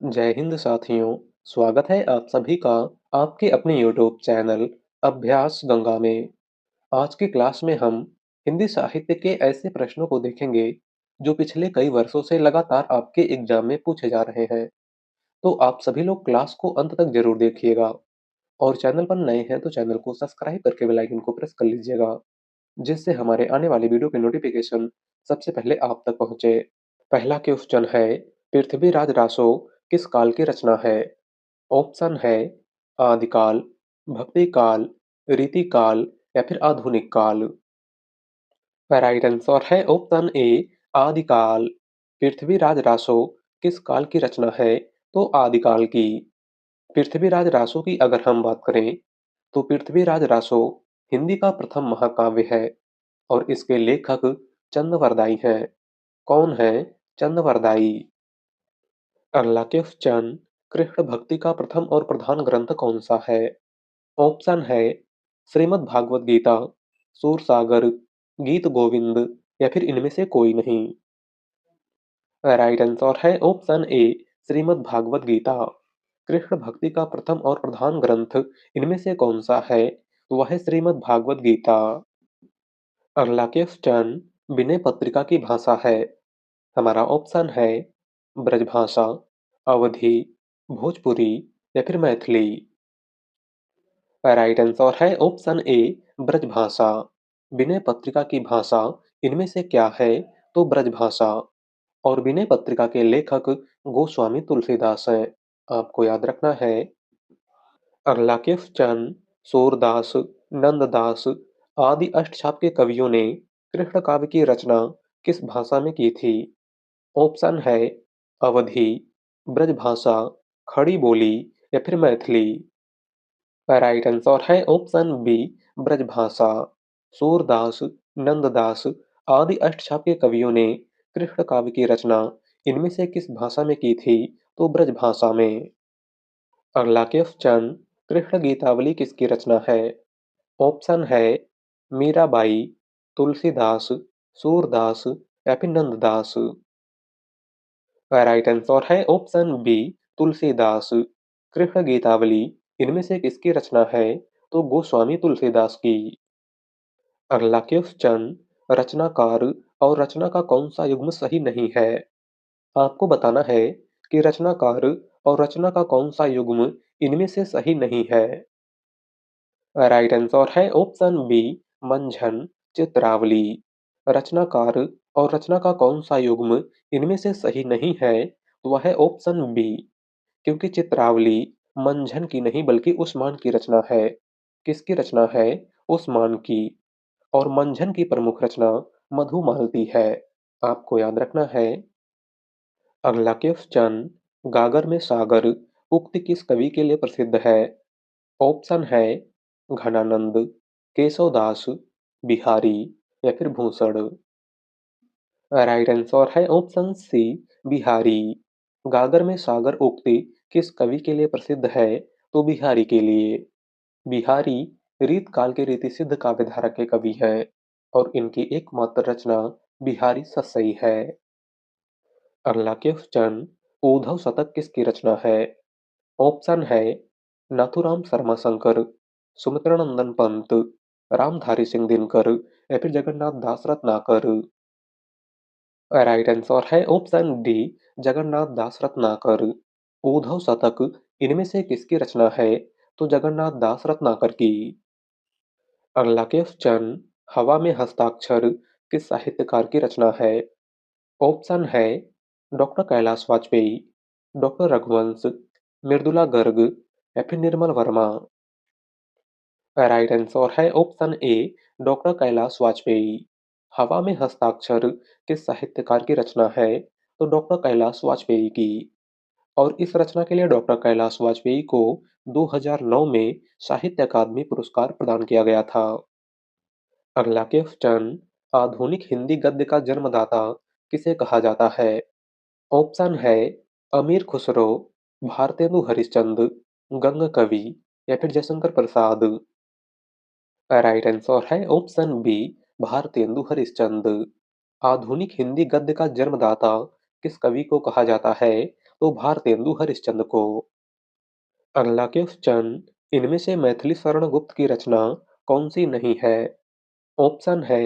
जय हिंद साथियों, स्वागत है आप सभी का आपके अपने यूट्यूब चैनल अभ्यास गंगा में। आज की क्लास में हम हिंदी साहित्य के ऐसे प्रश्नों को देखेंगे जो पिछले कई वर्षों से लगातार आपके एग्जाम में पूछे जा रहे हैं। तो आप सभी लोग क्लास को अंत तक जरूर देखिएगा और चैनल पर नए हैं तो चैनल को सब्सक्राइब करके बेल आइकन को प्रेस कर लीजिएगा, जिससे हमारे आने वाली वीडियो के नोटिफिकेशन सबसे पहले आप तक पहुंचे। पहला क्वेश्चन है, पृथ्वीराज रासो किस काल की रचना है? ऑप्शन है आदिकाल, भक्ति काल, रीति काल या फिर आधुनिक काल। राइट आंसर है ऑप्शन ए आदिकाल। पृथ्वीराज रासो किस काल की रचना है? तो आदिकाल की। पृथ्वीराज रासो की अगर हम बात करें तो पृथ्वीराज रासो हिंदी का प्रथम महाकाव्य है और इसके लेखक चंदवरदाई हैं। कौन है चंदवरदाई? अगला क्वेश्चन, कृष्ण भक्ति का प्रथम और प्रधान ग्रंथ कौन सा है? ऑप्शन है श्रीमद् भागवत गीता, सूरसागर, गीत गोविंद या फिर इनमें से कोई नहीं। राइट आंसर है ऑप्शन ए श्रीमद् भागवत गीता। कृष्ण भक्ति का प्रथम और प्रधान ग्रंथ इनमें से कौन सा है? तो वह है श्रीमद् भागवत गीता। अगला क्वेश्चन, विनय पत्रिका की भाषा है। हमारा ऑप्शन है ब्रजभाषा, अवधी, भोजपुरी या फिर मैथिली। राइट आंसर है ऑप्शन ए ब्रजभाषा। विनय पत्रिका की भाषा इनमें से क्या है? तो ब्रजभाषा। और विनय पत्रिका के लेखक गोस्वामी तुलसीदास हैं। आपको याद रखना है। अगला क्वेश्चन, सूरदास, नंददास आदि अष्टछाप के कवियों ने कृष्ण काव्य की रचना किस भाषा में की थी? ऑप्शन है अवधी, ब्रजभाषा, खड़ी बोली या फिर मैथिली। राइट आंसर है ऑप्शन बी ब्रजभाषा। सूरदास, नंददास आदि अष्टछाप के कवियों ने कृष्ण काव्य की रचना इनमें से किस भाषा में की थी? तो ब्रजभाषा में। अगला क्वेश्चन, कृष्ण गीतावली किसकी रचना है? ऑप्शन है मीराबाई, तुलसीदास, सूरदास या फिर नंददास। राइट आंसर है ऑप्शन बी तुलसीदास। कृष्ण गीतावली इनमें से किसकी रचना है? तो गोस्वामी तुलसीदास की। अगला क्वेश्चन, रचनाकार और रचना का कौन सा युग्म सही नहीं है? आपको बताना है कि रचनाकार और रचना का कौन सा युग्म इनमें से सही नहीं है। राइट आंसर है ऑप्शन बी मंझन, चित्रावली। रचनाकार और रचना का कौन सा युग्म इनमें से सही नहीं है? तो वह है ऑप्शन बी, क्योंकि चित्रावली मंझन की नहीं बल्कि उस्मान की रचना है। किसकी रचना है? उस्मान की। और मंझन की प्रमुख रचना मधुमालती है। आपको याद रखना है। अगला क्वेश्चन, गागर में सागर उक्ति किस कवि के लिए प्रसिद्ध है? ऑप्शन है घनानंद, केशवदास, बिहारी या फिर भूषण। राइट आंसर है ऑप्शन सी बिहारी। गागर में सागर उक्ति किस कवि के लिए प्रसिद्ध है? तो बिहारी के लिए। बिहारी रीत काल के रीति सिद्ध काव्यधारा के कवि हैं और इनकी एकमात्र रचना बिहारी सस्सई है। अगला क्वेश्चन, ऊधव शतक किसकी रचना है? ऑप्शन है नाथूराम शर्मा शंकर, सुमित्रानंदन पंत, रामधारी सिंह दिनकर या फिर जगन्नाथ दास रत्नाकर। राइट आंसर है ऑप्शन डी जगन्नाथ दास रत्नाकर। ऊधव शतक इनमें से किसकी रचना है? तो जगन्नाथ दास रत्नाकर की। अगला क्वेश्चन, हवा में हस्ताक्षर किस साहित्यकार की रचना है? ऑप्शन है डॉक्टर कैलाश वाजपेयी, डॉक्टर रघुवंश, मृदुला गर्ग या फिर निर्मल वर्मा। राइट आंसर है option A doctor Kailash Vajpayee. हवा में हस्ताक्षर किस साहित्यकार की रचना है? तो डॉक्टर कैलाश वाजपेयी की। और इस रचना के लिए डॉक्टर कैलाश वाजपेयी को 2009 में साहित्य अकादमी पुरस्कार प्रदान किया गया था। अगला क्वेश्चन, आधुनिक हिंदी गद्य का जन्मदाता किसे कहा जाता है? ऑप्शन है अमीर खुसरो, भारतेंदु हरिश्चंद्र, गंग कवि या फिर जयशंकर प्रसाद। राइट आंसर है ऑप्शन बी भारतेंदु हरिश्चंद्र। आधुनिक हिंदी गद्य का जन्मदाता किस कवि को कहा जाता है? तो भारतेंदु हरिश्चंद्र को। अर्लाक्योस इनमें से मैथिली स्वर्ण गुप्त की रचना कौन सी नहीं है? ऑप्शन है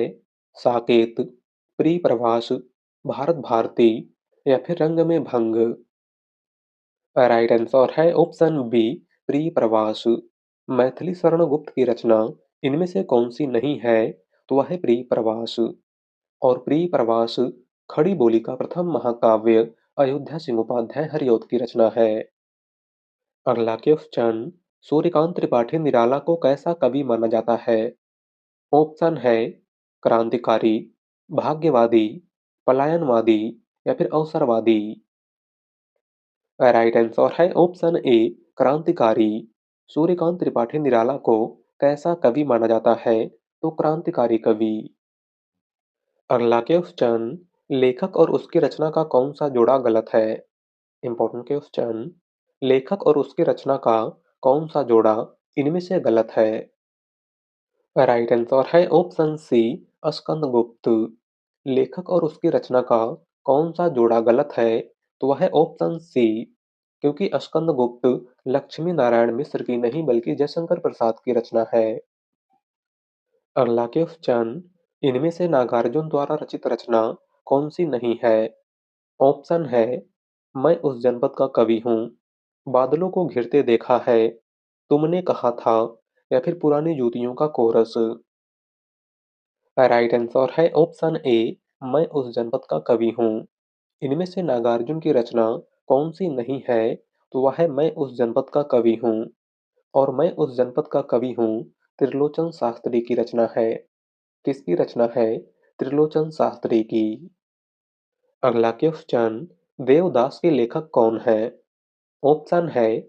साकेत, प्रिय प्रभास, भारत भारती या फिर रंग में भंग। राइट आंसर है ऑप्शन बी, प्रिय प्रवास। मैथिली स्वर्ण गुप्त की रचना इनमें से कौन सी नहीं है? तो वह है प्रिय प्रवास। और प्रिय प्रवास खड़ी बोली का प्रथम महाकाव्य अयोध्या सिंह हरिऔध की रचना है। अगला क्वेश्चन, सूर्यकांत त्रिपाठी निराला को कैसा कवि माना जाता है? ऑप्शन है क्रांतिकारी, भाग्यवादी, पलायनवादी या फिर अवसरवादी। राइट आंसर है ऑप्शन ए, क्रांतिकारी। सूर्यकांत त्रिपाठी निराला को कैसा कवि माना जाता है? तो क्रांतिकारी कवि। अगला क्वेश्चन, लेखक और उसकी रचना का कौन सा जोड़ा गलत है? इंपॉर्टेंट क्वेश्चन, लेखक और उसकी रचना का कौन सा जोड़ा इनमें से गलत है? राइट आंसर है ऑप्शन सी, स्कंदगुप्त। लेखक और उसकी रचना का कौन सा जोड़ा गलत है? तो वह है ऑप्शन सी, क्योंकि स्कंदगुप्त लक्ष्मी नारायण मिश्र की नहीं बल्कि जयशंकर प्रसाद की रचना है। अगला क्वेश्चन, इनमें से नागार्जुन द्वारा रचित रचना कौन सी नहीं है? ऑप्शन है मैं उस जनपद का कवि हूँ, बादलों को घिरते देखा है, तुमने कहा था या फिर पुरानी जूतियों का कोरस। राइट आंसर है ऑप्शन ए, मैं उस जनपद का कवि हूँ। इनमें से नागार्जुन की रचना कौन सी नहीं है? तो वह है मैं उस जनपद का कवि हूँ। और मैं उस जनपद का कवि हूँ त्रिलोचन शास्त्री की रचना है। किसकी रचना है? त्रिलोचन शास्त्री की। अगला क्वेश्चन, देवदास के लेखक कौन है? ऑप्शन है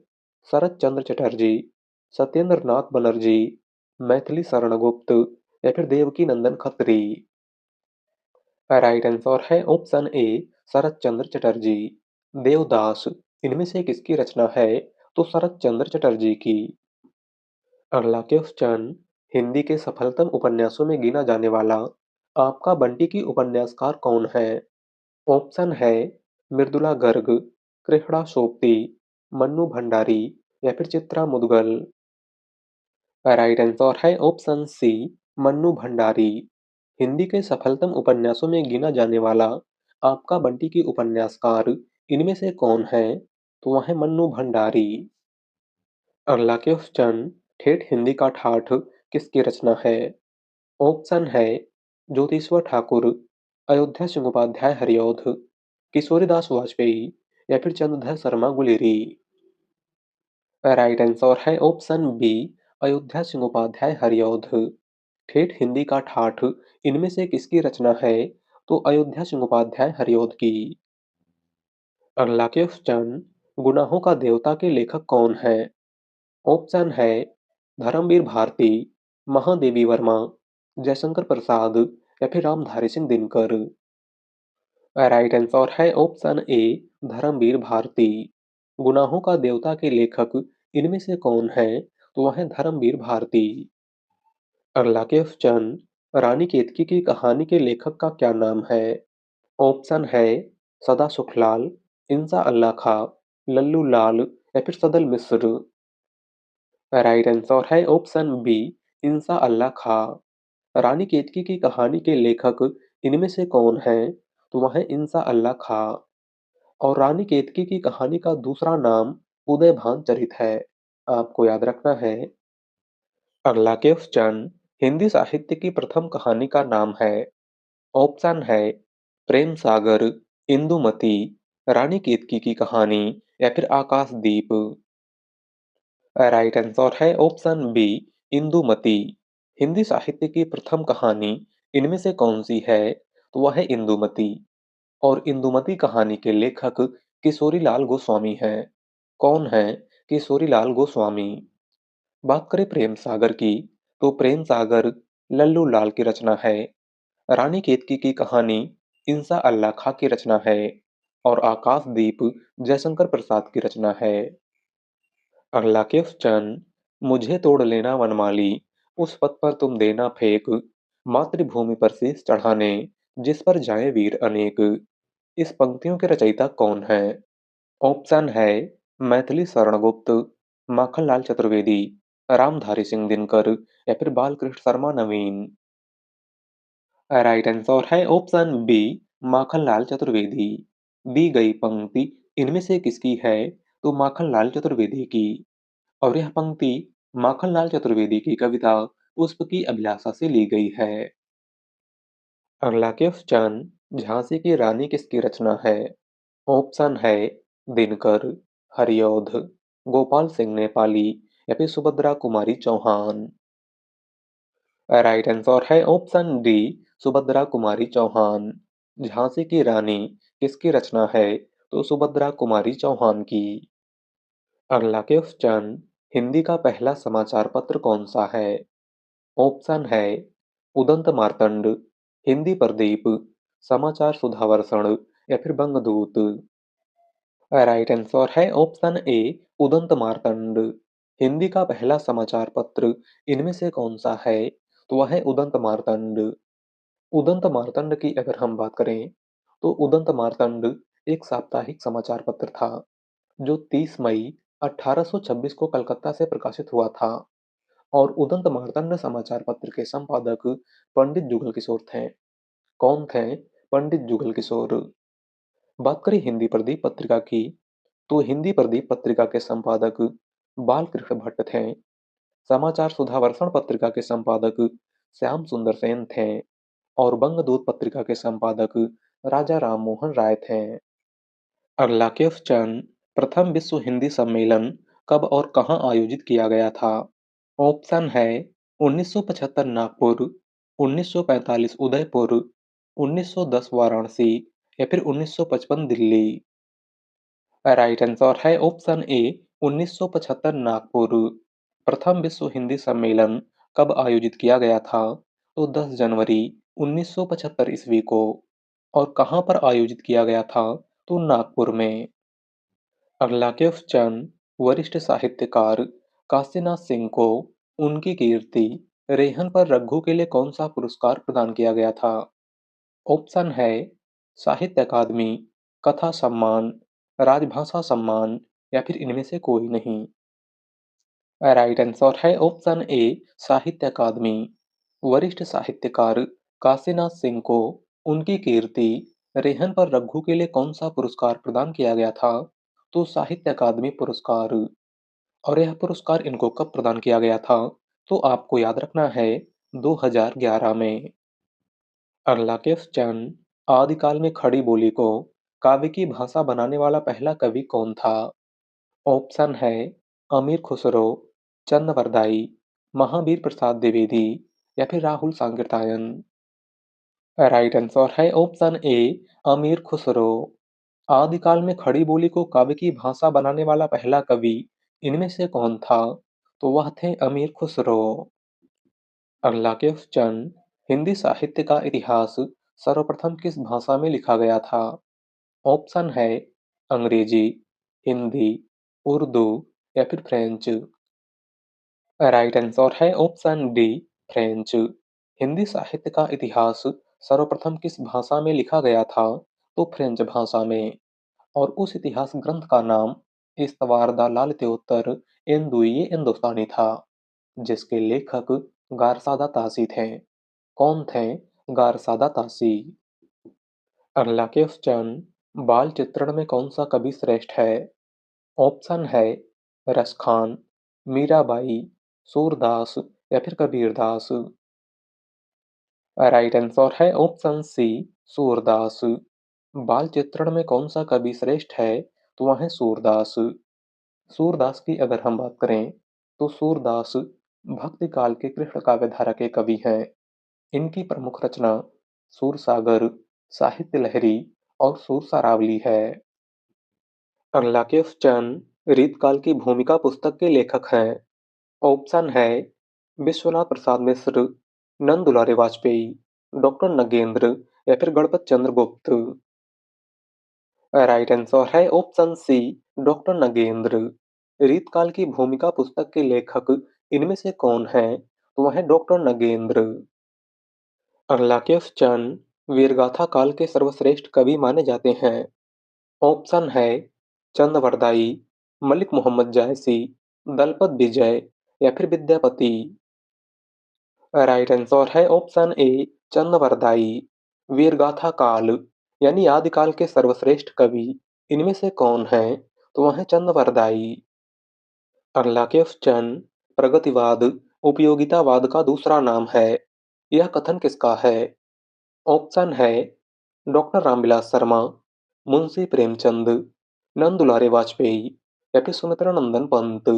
शरत चंद्र चटर्जी, सत्येंद्र नाथ बनर्जी, मैथिली शरण गुप्त या फिर देवकी नंदन खत्री। राइट आंसर है ऑप्शन ए, शरत चंद्र चटर्जी। देवदास इनमें से किसकी रचना है? तो शरत चंद्र चटर्जी की। अगला क्वेश्चन, हिंदी के सफलतम उपन्यासों में गिना जाने वाला आपका बंटी की उपन्यासकार कौन है? ऑप्शन है मृदुला गर्ग, कृष्णा सोबती, मन्नू भंडारी या फिर चित्रा मुदगल। राइट आंसर है ऑप्शन सी, मन्नू भंडारी। हिंदी के सफलतम उपन्यासों में गिना जाने वाला आपका बंटी की उपन्यासकार इनमें से कौन है? तो वह है मन्नू भंडारी। अगला क्वेश्चन, ठेठ हिंदी का ठाठ किसकी रचना है? ऑप्शन है ज्योतिश्वर ठाकुर, अयोध्या सिंह हरिऔध, किशोरीदास वाजपेयी या फिर चंद्रधर शर्मा गुलेरी। राइट आंसर है ऑप्शन बी, अयोध्या सिंह हरिऔध। ठेठ हिंदी का ठाठ इनमें से किसकी रचना है? तो अयोध्या सिंह हरिऔध की। अगला क्वेश्चन, गुनाहों का देवता के लेखक कौन है? ऑप्शन है धर्मवीर भारती, महादेवी वर्मा, जयशंकर प्रसाद या फिर रामधारी सिंह दिनकर। राइट आंसर है ऑप्शन ए, धर्मवीर भारती। गुनाहों का देवता के लेखक इनमें से कौन है? तो वह है धर्मवीर भारती। अगला क्वेश्चन, रानी केतकी की कहानी के लेखक का क्या नाम है? ऑप्शन है सदा सुखलाल, इंसा अल्लाह खां, लल्लू लाल या फिर सदल मिश्र। राइट आंसर है ऑप्शन बी, इंसा अल्लाह खां। रानी केतकी की कहानी के लेखक इनमें से कौन है? तो वह है इंसा अल्लाह खां। और रानी केतकी की कहानी का दूसरा नाम उदयभान चरित है। आपको याद रखना है। अगला क्वेश्चन, हिंदी साहित्य की प्रथम कहानी का नाम है। ऑप्शन है प्रेम सागर, इंदुमती, रानी केतकी की कहानी या फिर आकाशदीप। राइट आंसर है ऑप्शन बी, इंदुमती। हिंदी साहित्य की प्रथम कहानी इनमें से कौन सी है? तो वह है इंदुमती। और इंदुमती कहानी के लेखक किशोरीलाल गोस्वामी हैं। कौन है किशोरीलाल गोस्वामी? बात करें प्रेम सागर की, तो प्रेम सागर लल्लू लाल की रचना है। रानी केतकी की कहानी इंसा अल्लाह खां की रचना है। और आकाशदीप जयशंकर प्रसाद की रचना है। अगला क्वेश्चन, मुझे तोड़ लेना वनमाली, उस पथ पर तुम देना फेंक, मातृभूमि पर शीश चढ़ाने, जिस पर जाए वीर अनेक। इस पंक्तियों के रचयिता कौन है? ऑप्शन है मैथिली शरण गुप्त, माखनलाल चतुर्वेदी, रामधारी सिंह दिनकर या फिर बालकृष्ण शर्मा नवीन। राइट आंसर है ऑप्शन बी, माखनलाल चतुर्वेदी। दी गई पंक्ति इनमें से किसकी है? तो माखनलाल चतुर्वेदी की। और यह पंक्ति माखनलाल चतुर्वेदी की कविता पुष्प की अभिलाषा से ली गई है। अगला क्वेश्चन, झांसी की रानी किसकी रचना है? ऑप्शन है दिनकर, हरिऔध, गोपाल सिंह नेपाली या फिर सुभद्रा कुमारी चौहान। राइट आंसर है ऑप्शन डी, सुभद्रा कुमारी चौहान। झांसी की रानी किसकी रचना है? तो सुभद्रा कुमारी चौहान की। अगला क्वेश्चन, हिंदी का पहला समाचार पत्र कौन सा है? ऑप्शन है उदंत मार्तंड, हिंदी प्रदीप, समाचार सुधावर्षण या फिर बंगदूत। राइट आंसर है ऑप्शन ए, उदंत मार्तंड। हिंदी का पहला समाचार पत्र इनमें से कौन सा है? तो वह है उदंत मार्तंड। उदंत मार्तंड की अगर हम बात करें, तो उदंत मार्तंड एक साप्ताहिक समाचार पत्र था, जो 30 मई 1826 को कलकत्ता से प्रकाशित हुआ था। और उदंत मार्तंड समाचार पत्र के संपादक पंडित जुगल किशोर थे। कौन थे पंडित जुगल किशोर? बात करें हिंदी प्रदीप पत्रिका की, तो हिंदी प्रदीप पत्रिका के संपादक बालकृष्ण भट्ट थे। समाचार सुधावर्षण पत्रिका के संपादक श्याम सुंदर सेन थे। और बंगदूत पत्रिका के संपादक राजा राम मोहन राय थे। अगला क्वेश्चन, प्रथम विश्व हिंदी सम्मेलन कब और कहाँ आयोजित किया गया था? ऑप्शन है 1975 नागपुर, 1945 उदयपुर, 1910 वाराणसी या फिर 1955 दिल्ली। राइट आंसर है ऑप्शन ए, 1975 नागपुर। प्रथम विश्व हिंदी सम्मेलन कब आयोजित किया गया था? तो 10 जनवरी 1975 ईस्वी को। और कहाँ पर आयोजित किया गया था? तो नागपुर में। अगला क्वेश्चन, वरिष्ठ साहित्यकार काशीनाथ सिंह को उनकी कीर्ति रेहन पर रघु के लिए कौन सा पुरस्कार प्रदान किया गया था? ऑप्शन है साहित्य अकादमी, कथा सम्मान, राजभाषा सम्मान या फिर इनमें से कोई नहीं। राइट आंसर है ऑप्शन ए, साहित्य अकादमी। वरिष्ठ साहित्यकार काशीनाथ सिंह को उनकी कीर्ति रेहन पर रघु के लिए कौन सा पुरस्कार प्रदान किया गया था? तो साहित्य अकादमी पुरस्कार। और यह पुरस्कार इनको कब प्रदान किया गया था? तो आपको याद रखना है 2011 में। अगला क्वेश्चन, आदिकाल में खड़ी बोली को काव्य की भाषा बनाने वाला पहला कवि कौन था? ऑप्शन है अमीर खुसरो, चंद वरदाई, महावीर प्रसाद द्विवेदी या फिर राहुल सांकृत्यायन। राइट आंसर है ऑप्शन ए, अमीर खुसरो। आदिकाल में खड़ी बोली को काव्य की भाषा बनाने वाला पहला कवि इनमें से कौन था? तो वह थे अमीर खुसरो। अगला क्वेश्चन, हिंदी साहित्य का इतिहास सर्वप्रथम किस भाषा में लिखा गया था? ऑप्शन है अंग्रेजी, हिंदी, उर्दू या फिर फ्रेंच। राइट आंसर है ऑप्शन डी, फ्रेंच। हिंदी साहित्य का इतिहास सर्वप्रथम किस भाषा में लिखा गया था? तो फ्रेंच भाषा में। और उस इतिहास ग्रंथ का नाम इस्तवार दा लालत्योत्तर एन दुइये हिंदुस्तानी था, जिसके लेखक गारसादा तासी थे। कौन थे गारसादा तासी? अगला क्वेश्चन, बाल चित्रण में कौन सा कवि श्रेष्ठ है? ऑप्शन है रसखान, मीराबाई, सूरदास या फिर कबीरदास। राइट आंसर है ऑप्शन सी, सूरदास। बाल चित्रण में कौन सा कवि श्रेष्ठ है? तो वह है सूरदास। सूरदास की अगर हम बात करें, तो सूरदास भक्ति काल के कृष्ण काव्य धारा के कवि हैं। इनकी प्रमुख रचना सूरसागर, साहित्य लहरी और सूरसारावली है। अगला क्वेश्चन, रीतकाल की भूमिका पुस्तक के लेखक हैं। ऑप्शन है विश्वनाथ प्रसाद मिश्र, नंद दुलारे वाजपेयी, डॉक्टर नगेंद्र या फिर गणपत चंद्र गुप्त। राइट आंसर है ऑप्शन सी, डॉक्टर नगेंद्र। रीतकाल की भूमिका पुस्तक के लेखक इनमें से कौन है? तो वह है डॉक्टर नगेंद्र। अगला क्वेश्चन, वीरगाथा काल के सर्वश्रेष्ठ कवि माने जाते हैं। ऑप्शन है चंद वरदाई, मलिक मोहम्मद जायसी, दलपत विजय या फिर विद्यापति। राइट आंसर है ऑप्शन ए चंद वरदाई। वीरगाथा काल यानी आदिकाल के सर्वश्रेष्ठ कवि इनमें से कौन है? तो वह है चंद वरदाई। अगला क्वेश्चन, प्रगतिवाद उपयोगितावाद का दूसरा नाम है, यह कथन किसका है? ऑप्शन है डॉक्टर रामविलास शर्मा, मुंशी प्रेमचंद, नंदुलारे वाजपेयी या फिर सुमित्रा नंदन पंत।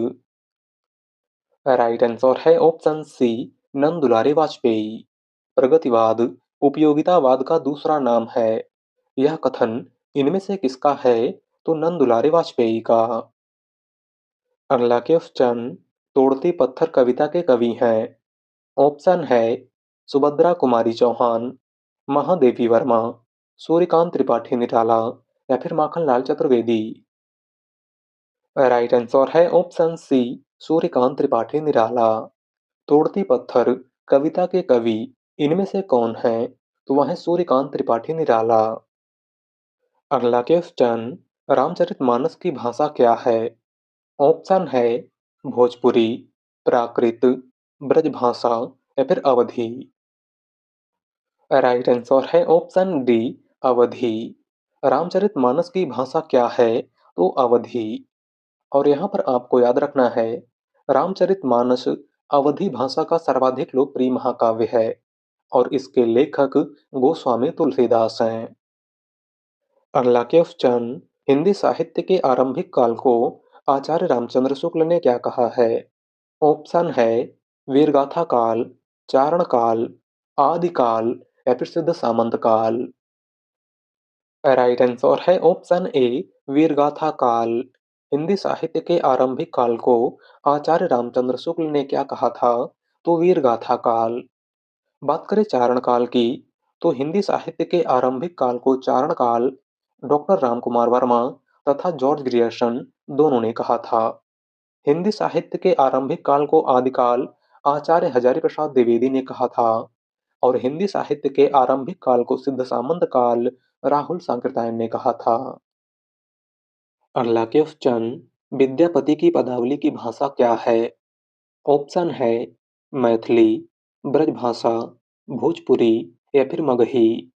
राइट आंसर है ऑप्शन सी नंदुलारे वाजपेयी। प्रगतिवाद उपयोगितावाद का दूसरा नाम है, यह कथन इनमें से किसका है? तो नंदुलारे वाजपेयी का। अगला क्वेश्चन, तोड़ती पत्थर कविता के कवि हैं। ऑप्शन है सुभद्रा कुमारी चौहान, महादेवी वर्मा, सूर्यकांत त्रिपाठी निराला या फिर माखनलाल चतुर्वेदी। राइट आंसर है ऑप्शन सी सूर्यकांत त्रिपाठी निराला। तोड़ती पत्थर कविता के कवि इनमें से कौन है? तो वह है सूर्यकांत त्रिपाठी निराला। अगला क्वेश्चन, रामचरितमानस की भाषा क्या है? ऑप्शन है भोजपुरी, प्राकृत, ब्रजभाषा या फिर अवधी। राइट आंसर है ऑप्शन डी अवधी। रामचरितमानस की भाषा क्या है? तो अवधी। और यहाँ पर आपको याद रखना है, रामचरितमानस अवधी भाषा का सर्वाधिक लोकप्रिय महाकाव्य है और इसके लेखक गोस्वामी तुलसीदास हैं। अगला क्वेश्चन, हिंदी साहित्य के आरंभिक काल को आचार्य रामचंद्र शुक्ल ने क्या कहा है? ऑप्शन है वीरगाथा काल, चारण काल, आदिकाल या फिर सिद्ध सामंत काल। राइट आंसर है ऑप्शन ए वीरगाथा काल। हिंदी साहित्य के आरंभिक काल को आचार्य रामचंद्र शुक्ल ने क्या कहा था? तो वीरगाथा काल। बात करें चारण काल की, तो हिंदी साहित्य के आरंभिक काल को चारण काल डॉक्टर रामकुमार वर्मा तथा जॉर्ज ग्रियर्सन दोनों ने कहा था। हिंदी साहित्य के आरंभिक काल को आदिकाल आचार्य हजारी प्रसाद द्विवेदी ने कहा था और हिंदी साहित्य के आरंभिक काल को सिद्ध सामंत काल राहुल सांकृत्यायन ने कहा था। अगला क्वेश्चन, विद्यापति की पदावली की भाषा क्या है? ऑप्शन है मैथिली, ब्रजभाषा, भोजपुरी या फिर मगही।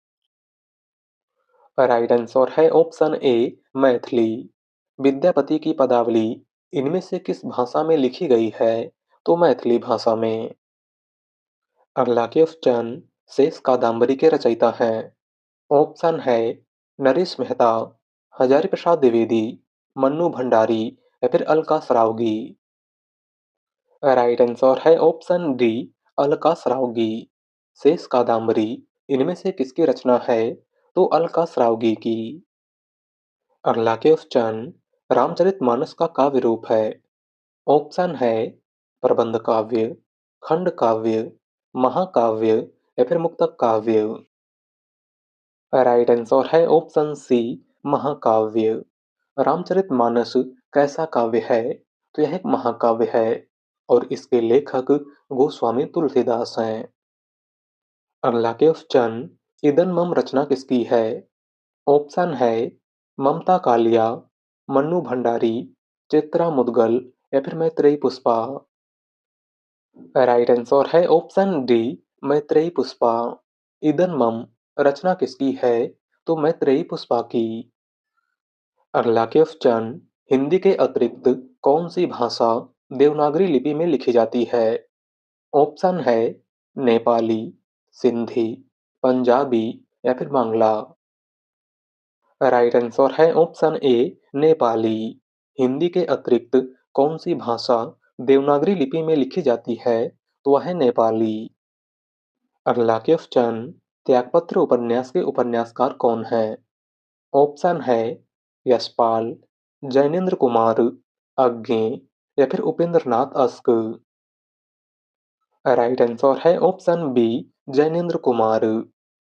राइट आंसर है ऑप्शन ए मैथिली। विद्यापति की पदावली इनमें से किस भाषा में लिखी गई है? तो मैथिली भाषा में। अगला क्वेश्चन, शेष कादम्बरी के रचयिता हैं। ऑप्शन है नरेश मेहता, हजारी प्रसाद द्विवेदी, मन्नू भंडारी या फिर अलका सरावगी। राइट आंसर है ऑप्शन डी अलका सरावगी। शेष कादम्बरी इनमें से किसकी रचना है? तो अलका सरावगी की। अगला क्वेश्चन, रामचरितमानस का काव्य रूप है। ऑप्शन है प्रबंध काव्य, खंड काव्य, महाकाव्य या फिर मुक्तक काव्य। राइट आंसर है ऑप्शन सी महाकाव्य। रामचरितमानस कैसा काव्य है? तो यह एक महाकाव्य है और इसके लेखक गोस्वामी तुलसीदास हैं। अगला क्वेश्चन, इदन मम रचना किसकी है? ऑप्शन है ममता कालिया, मन्नू भंडारी, चित्रा मुदगल या फिर मैत्रेयी पुष्पा। राइट आंसर है ऑप्शन डी मैत्रेयी पुष्पा। इदन मम रचना किसकी है? तो मैत्रेयी पुष्पा की। अगला क्वेश्चन, हिंदी के अतिरिक्त कौन सी भाषा देवनागरी लिपि में लिखी जाती है? ऑप्शन है नेपाली, सिंधी, पंजाबी या फिर बांग्ला। राइट आंसर है ऑप्शन ए नेपाली। हिंदी के अतिरिक्त कौन सी भाषा देवनागरी लिपि में लिखी जाती है? तो वह है नेपाली। अगला क्वेश्चन, त्यागपत्र उपन्यास के उपन्यासकार कौन है? ऑप्शन है यशपाल, जैनेन्द्र कुमार, अज्ञे या फिर Upendra Nath ask. Right answer है ऑप्शन बी जैनेन्द्र कुमार।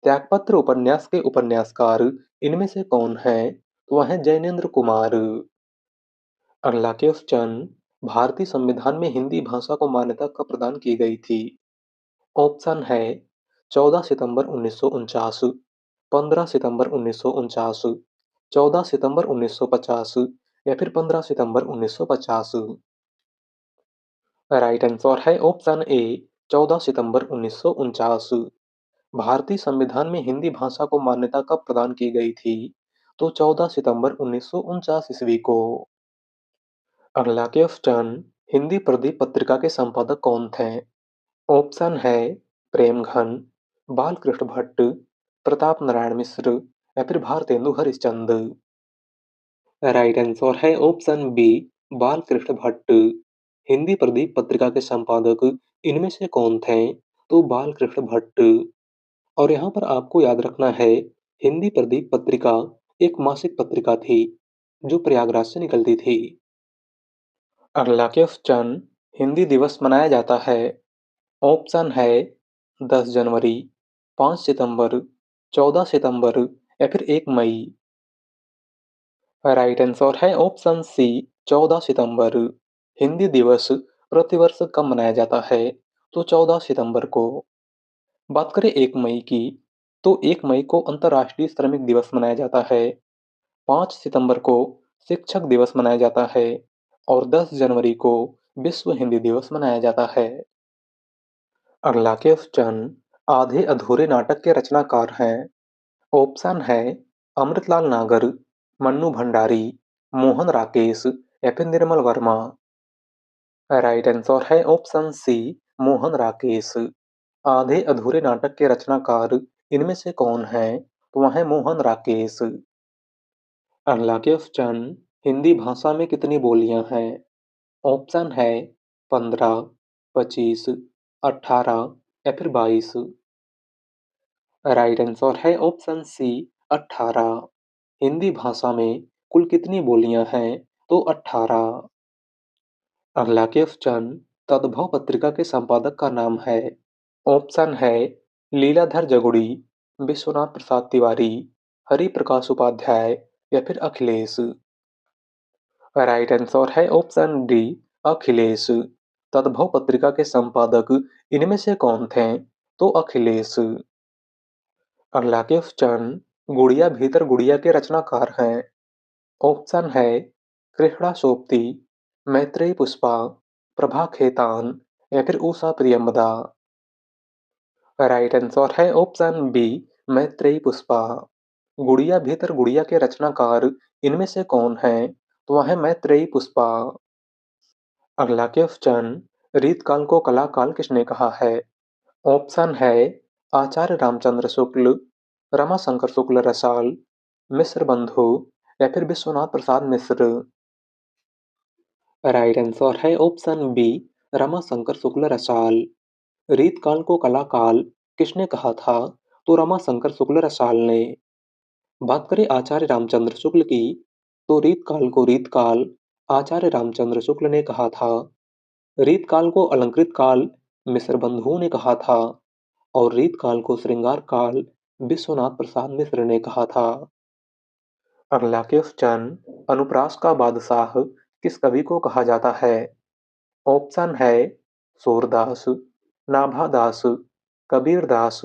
त्यागपत्र उपन्यास के उपन्यासकार इनमें से कौन है? तो वह है जैनेन्द्र कुमार। अगला क्वेश्चन, भारतीय संविधान में हिंदी भाषा को मान्यता कब प्रदान की गई थी? ऑप्शन है 14 सितंबर 1949, 15 सितंबर 1949, 14 सितंबर 1950 या फिर 15 सितंबर 1950? राइट आंसर है ऑप्शन ए 14 सितंबर 1949। भारतीय संविधान में हिंदी भाषा को मान्यता कब प्रदान की गई थी? तो 14 सितंबर 1949 ईस्वी को। अगला क्वेश्चन, हिंदी प्रदीप पत्रिका के संपादक कौन थे? ऑप्शन है प्रेमघन, बालकृष्ण भट्ट, प्रताप नारायण मिश्र या फिर भारतेंदु हरिश्चंद्र। राइट आंसर है ऑप्शन बी बालकृष्ण भट्ट। हिंदी प्रदीप पत्रिका के संपादक इनमें से कौन थे? तो बालकृष्ण भट्ट। और यहाँ पर आपको याद रखना है, हिंदी प्रदीप पत्रिका एक मासिक पत्रिका थी जो प्रयागराज से निकलती थी। अगला क्वेश्चन, हिंदी दिवस मनाया जाता है। ऑप्शन है 10 जनवरी, 5 सितंबर, 14 सितंबर या फिर 1 मई। राइट आंसर है ऑप्शन सी 14 सितंबर। हिंदी दिवस प्रतिवर्ष कब मनाया जाता है? तो 14 सितंबर को। बात करें 1 मई की, तो 1 मई को अंतर्राष्ट्रीय श्रमिक दिवस मनाया जाता है। 5 सितंबर को शिक्षक दिवस मनाया जाता है और 10 जनवरी को विश्व हिंदी दिवस मनाया जाता है। अगला क्वेश्चन, आधे अधूरे नाटक के रचनाकार हैं। ऑप्शन है अमृतलाल नागर, मन्नू भंडारी, मोहन राकेश या फिर निर्मल वर्मा। राइट आंसर है ऑप्शन सी मोहन राकेश। आधे अधूरे नाटक के रचनाकार इनमें से कौन है? तो वह है मोहन राकेश। अगला क्वेश्चन, हिंदी भाषा में कितनी बोलियां हैं? ऑप्शन है 15, 25, 18 या फिर 22। राइट आंसर है ऑप्शन सी 18। हिंदी भाषा में कुल कितनी बोलियां हैं? तो 18। अगला क्वेश्चन, तद्भव पत्रिका के संपादक का नाम है। ऑप्शन है लीलाधर जगुड़ी, विश्वनाथ प्रसाद तिवारी, हरि प्रकाश उपाध्याय या फिर अखिलेश। राइट आंसर है ऑप्शन डी अखिलेश। तद्भव पत्रिका के संपादक इनमें से कौन थे? तो अखिलेश। अगला क्वेश्चन, गुड़िया भीतर गुड़िया के रचनाकार हैं। ऑप्शन है कृष्णा सोपती, मैत्रेयी पुष्पा, प्रभा खेतान या फिर उषा प्रियंवदा। राइट आंसर है ऑप्शन बी मैत्रेयी पुष्पा। गुड़िया भीतर गुड़िया के रचनाकार इनमें से कौन है? तो वह है मैत्रेयी पुष्पा। अगला क्वेश्चन, रीतकाल को कलाकाल किसने कहा है? ऑप्शन है आचार्य रामचंद्र शुक्ल, रमाशंकर शुक्ल रसाल, मिश्र बंधु या फिर विश्वनाथ प्रसाद मिश्र। राइट आंसर है ऑप्शन बी रमाशंकर शुक्ल रसाल। रीतकाल को कलाकाल किसने कहा था? तो रमाशंकर शुक्ल रसाल ने। बात करें आचार्य रामचंद्र शुक्ल की, तो रीतकाल को रीतकाल आचार्य रामचंद्र शुक्ल ने कहा था। रीतकाल को अलंकृत काल मिश्र बंधुओं ने कहा था और रीतकाल को श्रृंगार काल विश्वनाथ प्रसाद मिश्र ने कहा था। अगला क्वेश्चन, अनुप्रास का बादशाह किस कवि को कहा जाता है? ऑप्शन है सूरदास, नाभादास, कबीरदास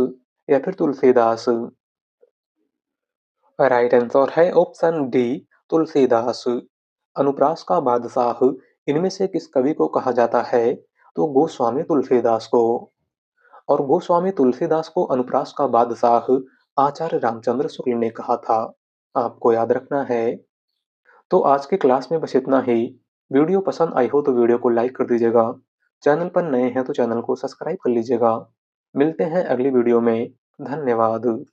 या फिर तुलसीदास। राइट आंसर है ऑप्शन डी तुलसीदास। अनुप्रास का बादशाह इनमें से किस कवि को कहा जाता है? तो गोस्वामी तुलसीदास को। और गोस्वामी तुलसीदास को अनुप्रास का बादशाह आचार्य रामचंद्र शुक्ल ने कहा था। आपको याद रखना है। तो आज की क्लास में बस इतना ही। वीडियो पसंद आई हो तो वीडियो को लाइक कर दीजिएगा। चैनल पर नए हैं तो चैनल को सब्सक्राइब कर लीजिएगा। मिलते हैं अगली वीडियो में। धन्यवाद।